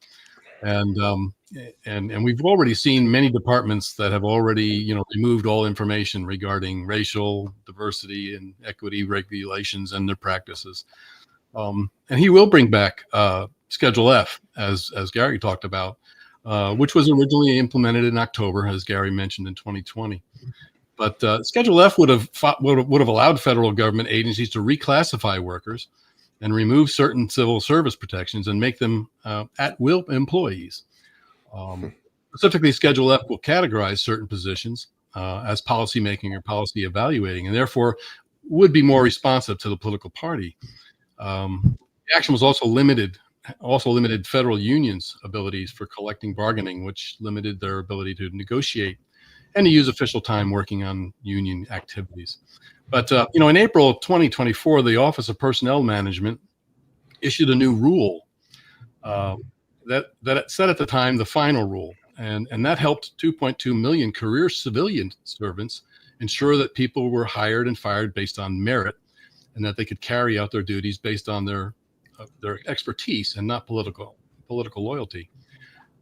And we've already seen many departments that have already, removed all information regarding racial diversity and equity regulations and their practices. And he will bring back Schedule F, as Gary talked about, which was originally implemented in October, as Gary mentioned, in 2020. But Schedule F would have allowed federal government agencies to reclassify workers and remove certain civil service protections and make them at-will employees. Specifically, Schedule F will categorize certain positions as policymaking or policy evaluating, and therefore would be more responsive to the political party. The action was also limited federal unions' abilities for collective bargaining, which limited their ability to negotiate and to use official time working on union activities. But, in April of 2024, the Office of Personnel Management issued a new rule that it said at the time the final rule. And that helped 2.2 million career civilian servants ensure that people were hired and fired based on merit, and that they could carry out their duties based on their expertise and not political loyalty.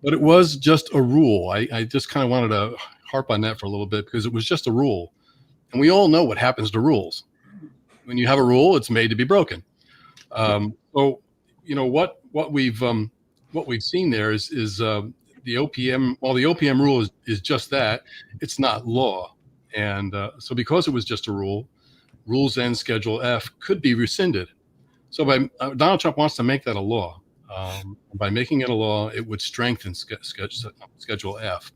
But it was just a rule. I just kind of wanted to harp on that for a little bit, because it was just a rule. And we all know what happens to rules. When you have a rule, it's made to be broken. So, what we've seen there is the OPM. While the OPM rule is just that, it's not law. And so, because it was just a rule, rules and Schedule F could be rescinded. So, Donald Trump wants to make that a law. By making it a law, it would strengthen Schedule F.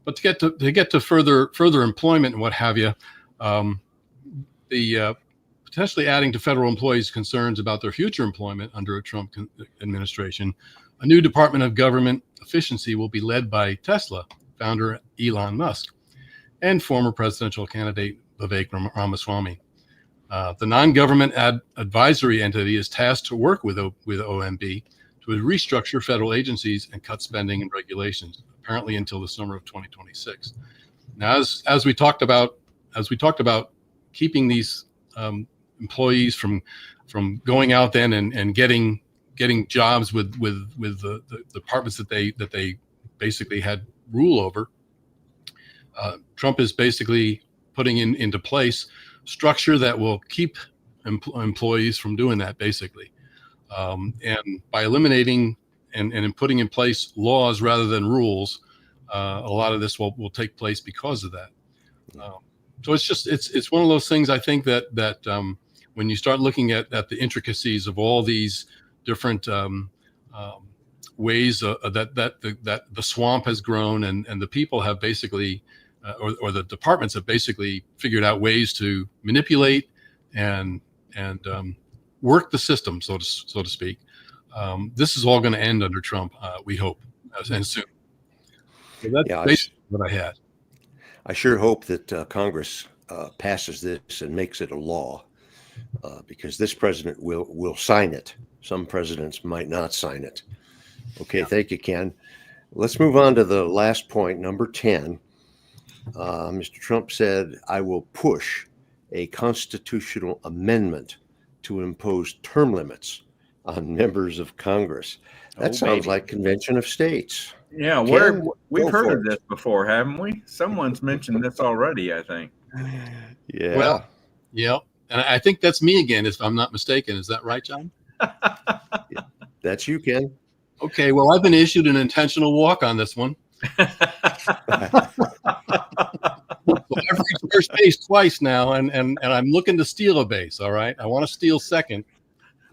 But to get to further employment and what have you, the potentially adding to federal employees' concerns about their future employment under a Trump administration, a new Department of Government Efficiency will be led by Tesla founder Elon Musk and former presidential candidate Vivek Ramaswamy. The non-government advisory entity is tasked to work with OMB to restructure federal agencies and cut spending and regulations, apparently until the summer of 2026. Now, as we talked about keeping these employees from going out then and getting jobs with the departments that they basically had rule over, Trump is basically putting into place structure that will keep employees from doing that, basically. And by eliminating and putting in place laws rather than rules, a lot of this will take place because of that. So it's one of those things, I think, that when you start looking at the intricacies of all these different ways that the swamp has grown and the people have basically or the departments have basically figured out ways to manipulate and work the system, so to speak. This is all going to end under Trump, we hope, and soon. So that's basically what I had.
I sure hope that Congress passes this and makes it a law, because this president will sign it. Some presidents might not sign it. Okay, thank you, Ken. Let's move on to the last point, number 10. Mr. Trump said, I will push a constitutional amendment to impose term limits on members of Congress. That sounds like Convention of States.
Yeah, we've heard of this before, haven't we? Someone's mentioned this already, I think.
Yeah.
Well, yeah. And I think that's me again, if I'm not mistaken. Is that right, John?
Yeah, that's you, Ken.
Okay, well, I've been issued an intentional walk on this one. So I've reached first base twice now, and I'm looking to steal a base. All right, I want to steal second.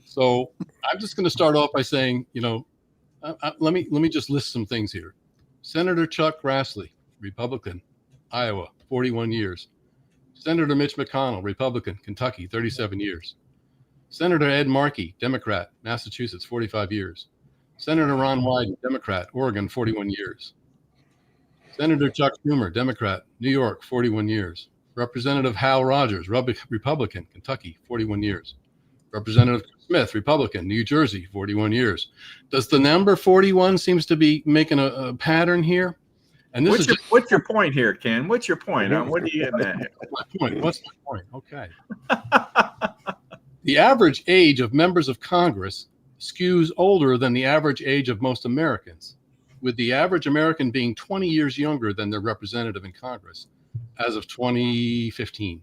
So I'm just going to start off by saying, let me just list some things here. Senator Chuck Grassley, Republican, Iowa, 41 years. Senator Mitch McConnell, Republican, Kentucky, 37 years. Senator Ed Markey, Democrat, Massachusetts, 45 years. Senator Ron Wyden, Democrat, Oregon, 41 years. Senator Chuck Schumer, Democrat, New York, 41 years. Representative Hal Rogers, Republican, Kentucky, 41 years. Representative Smith, Republican, New Jersey, 41 years. Does the number 41 seems to be making a pattern here? And this
what's your point here, Ken? What's your point? What are you getting at here?
What's my point? Okay. The average age of members of Congress skews older than the average age of most Americans, with the average American being 20 years younger than their representative in Congress as of 2015.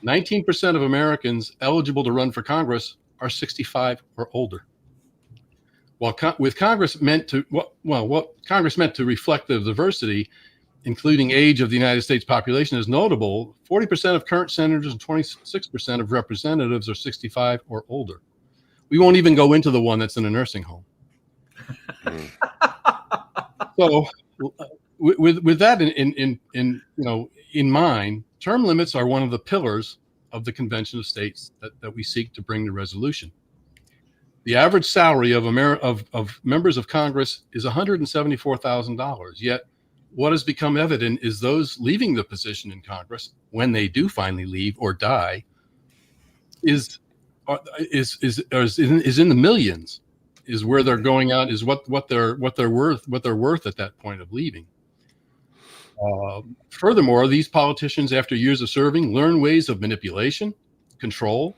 19% of Americans eligible to run for Congress are 65 or older. What Congress meant to reflect the diversity, including age of the United States population, is notable. 40% of current senators and 26% of representatives are 65 or older. We won't even go into the one that's in a nursing home. So, with that in mind, term limits are one of the pillars of the Convention of States that we seek to bring to resolution. The average salary of members of Congress is $174,000. Yet, what has become evident is those leaving the position in Congress, when they do finally leave or die, is in the millions. Is where they're going out, is what they're worth at that point of leaving. Furthermore, these politicians, after years of serving, learn ways of manipulation, control,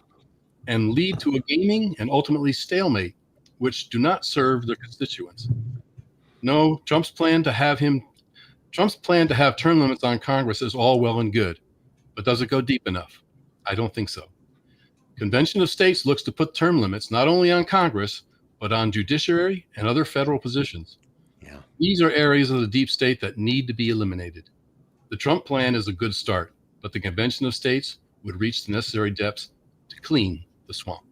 and lead to a gaming and ultimately stalemate, which do not serve their constituents. No, Trump's plan to have term limits on Congress is all well and good, but does it go deep enough? I don't think so. Convention of States looks to put term limits not only on Congress, but on judiciary and other federal positions.
Yeah.
These are areas of the deep state that need to be eliminated. The Trump plan is a good start, but the Convention of States would reach the necessary depths to clean the swamp.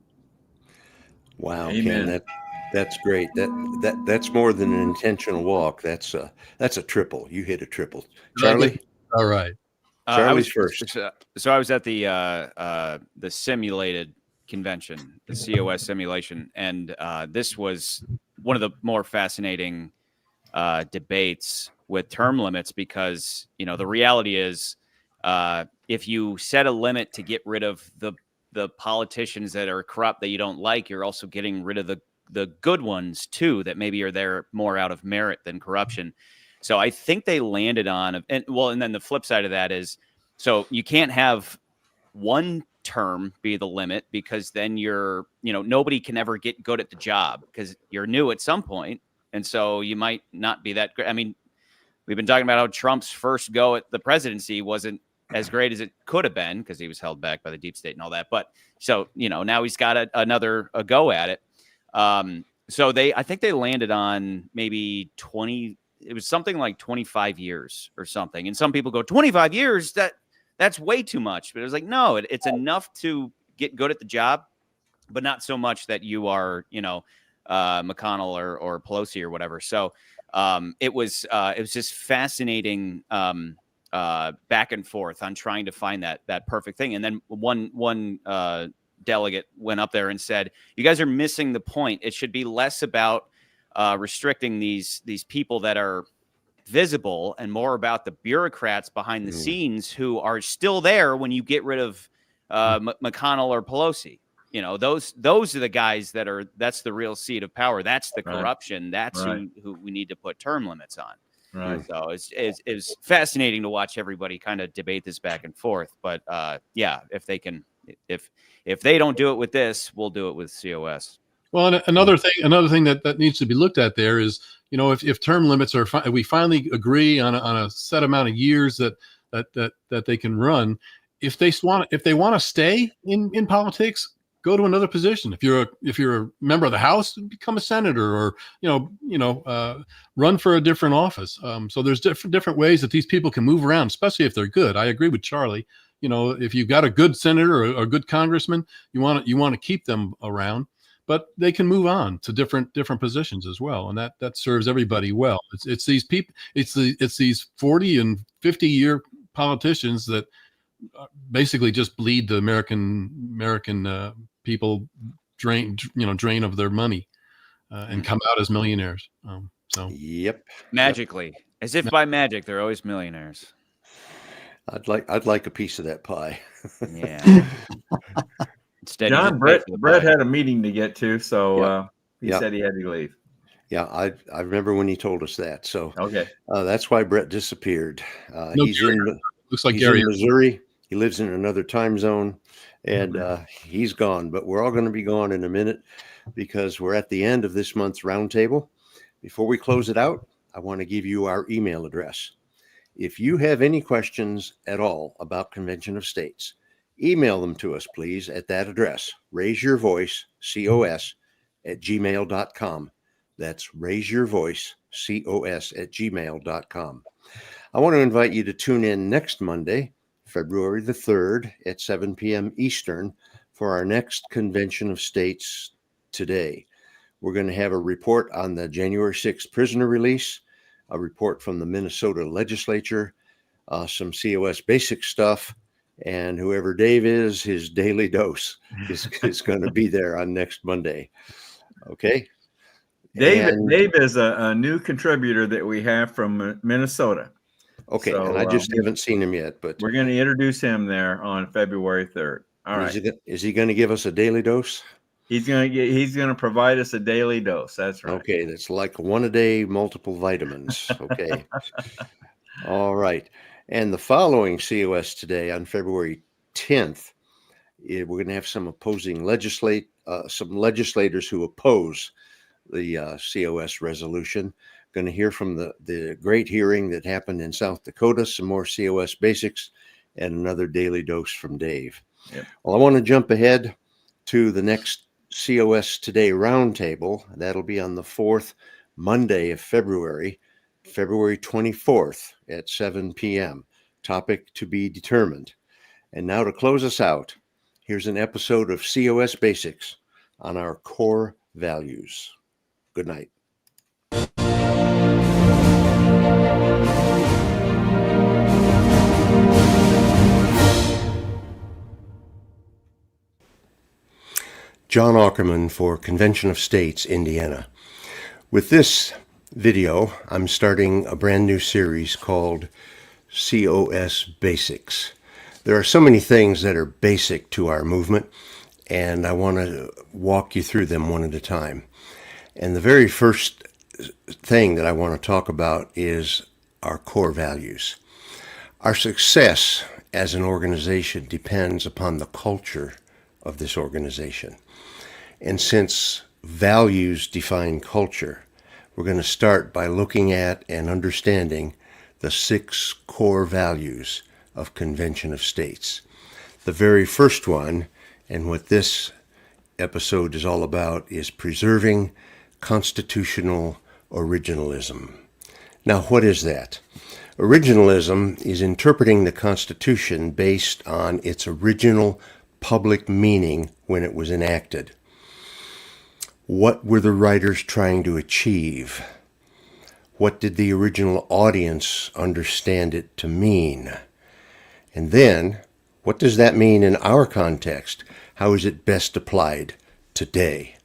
Wow,
Amen.
Ken, that's great. That's more than an intentional walk. That's a triple. You hit a triple. Charlie?
All right.
Charlie's first.
So I was at the simulated convention, the COS simulation, and this was one of the more fascinating debates with term limits, because the reality is, if you set a limit to get rid of the the politicians that are corrupt that you don't like, you're also getting rid of the good ones too, that maybe are there more out of merit than corruption. So I think they landed on, and then the flip side of that is, so you can't have one term be the limit, because then nobody can ever get good at the job because you're new at some point. And so you might not be that great. I mean, we've been talking about how Trump's first go at the presidency wasn't as great as it could have been because he was held back by the deep state and all that. But so, now he's got another go at it. So I think they landed on maybe 20, it was something like 25 years or something. And some people go, 25 years, that's way too much. But it was like, no, it's enough to get good at the job, but not so much that you are, McConnell or Pelosi or whatever. So it was just fascinating back and forth on trying to find that perfect thing. And then one delegate went up there and said, "You guys are missing the point. It should be less about restricting these people that are visible and more about the bureaucrats behind the scenes who are still there when you get rid of McConnell or Pelosi. Those are the guys that's the real seat of power. That's the corruption. That's who we need to put term limits on."
Right.
So it's fascinating to watch everybody kind of debate this back and forth. But if they don't do it with this, we'll do it with COS.
Well, and another thing that needs to be looked at there is, if term limits are, we finally agree on a set amount of years that they can run. If they want to stay in politics, go to another position. If you're a member of the House, become a senator, or run for a different office. So there's different ways that these people can move around, especially if they're good. I agree with Charlie. If you've got a good senator or a good congressman, you want to keep them around, but they can move on to different positions as well, and that serves everybody well. It's these people, it's these 40 and 50 year politicians that basically just bleed the American people, drain of their money, and come out as millionaires.
Yep.
Magically, as if by magic, they're always millionaires.
I'd like a piece of that pie.
Yeah. Instead,
John, Brett had a meeting to get to, so he said he had to leave.
Yeah, I remember when he told us that. So
okay,
that's why Brett disappeared. He's
looks like
he's
Gary
in Missouri. He lives in another time zone, and he's gone. But we're all going to be gone in a minute because we're at the end of this month's roundtable. Before we close it out, I want to give you our email address. If you have any questions at all about Convention of States, email them to us, please, at that address, raiseyourvoicecos@gmail.com. That's raiseyourvoicecos@gmail.com. I want to invite you to tune in next Monday, February the 3rd at 7 p.m. Eastern for our next Convention of States Today. We're going to have a report on the January 6th prisoner release, a report from the Minnesota legislature, some COS basic stuff, and whoever Dave is, his daily dose is going to be there on next Monday. Okay.
Dave is a new contributor that we have from Minnesota.
Okay,
so,
and I just haven't seen him yet, but
we're going to introduce him there on February 3rd. All right.
Is he going to give us a daily dose?
He's going to provide us a daily dose. That's right.
Okay, that's like one a day, multiple vitamins. Okay. All right. And the following COS Today on February 10th, we're going to have some legislators who oppose the COS resolution. Going to hear from the great hearing that happened in South Dakota, some more COS basics, and another daily dose from Dave.
Yep.
Well, I want to jump ahead to the next COS Today Roundtable. That'll be on the 4th Monday of February 24th at 7 p.m. Topic to be determined. And now to close us out, here's an episode of COS Basics on our core values. Good night. John Ackerman for Convention of States, Indiana. With this video, I'm starting a brand new series called COS Basics. There are so many things that are basic to our movement, and I want to walk you through them one at a time. And the very first thing that I want to talk about is our core values. Our success as an organization depends upon the culture of this organization. And since values define culture, we're going to start by looking at and understanding the 6 core values of Convention of States. The very first one, and what this episode is all about, is preserving constitutional originalism. Now, what is that? Originalism is interpreting the Constitution based on its original public meaning when it was enacted. What were the writers trying to achieve? What did the original audience understand it to mean? And then, what does that mean in our context? How is it best applied today?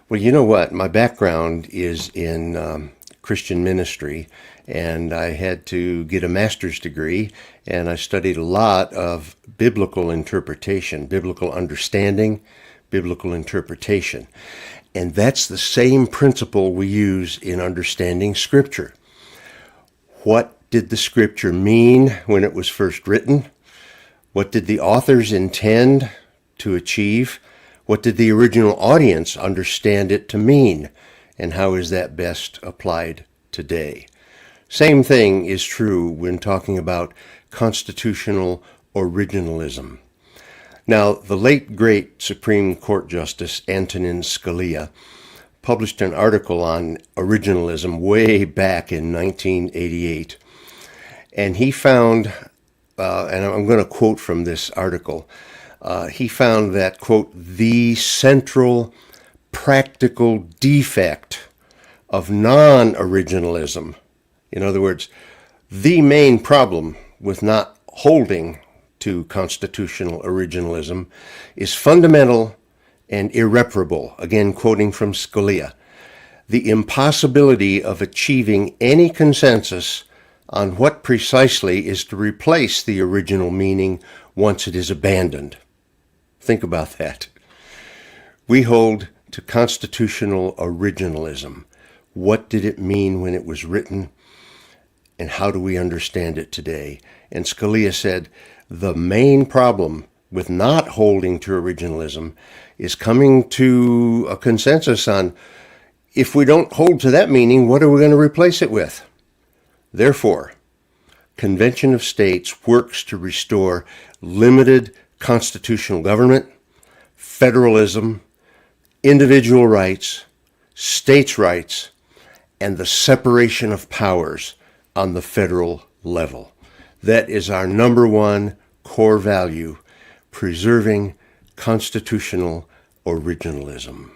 Well, you know what? My background is in Christian ministry, and I had to get a master's degree, and I studied a lot of biblical interpretation, biblical understanding, biblical interpretation. And that's the same principle we use in understanding Scripture. What did the Scripture mean when it was first written? What did the authors intend to achieve? What did the original audience understand it to mean? And how is that best applied today? Same thing is true when talking about constitutional originalism. Now, the late great Supreme Court Justice Antonin Scalia published an article on originalism way back in 1988. And he found, and I'm going to quote from this article, he found that, quote, the central practical defect of non-originalism, in other words, the main problem with not holding to constitutional originalism, is fundamental and irreparable, again quoting from Scalia, the impossibility of achieving any consensus on what precisely is to replace the original meaning once it is abandoned. Think about that. We hold to constitutional originalism. What did it mean when it was written, and how do we understand it today? And Scalia said, the main problem with not holding to originalism is coming to a consensus on, if we don't hold to that meaning, what are we going to replace it with? Therefore, Convention of States works to restore limited constitutional government, federalism, individual rights, states' rights, and the separation of powers on the federal level. That is our number one core value, preserving constitutional originalism.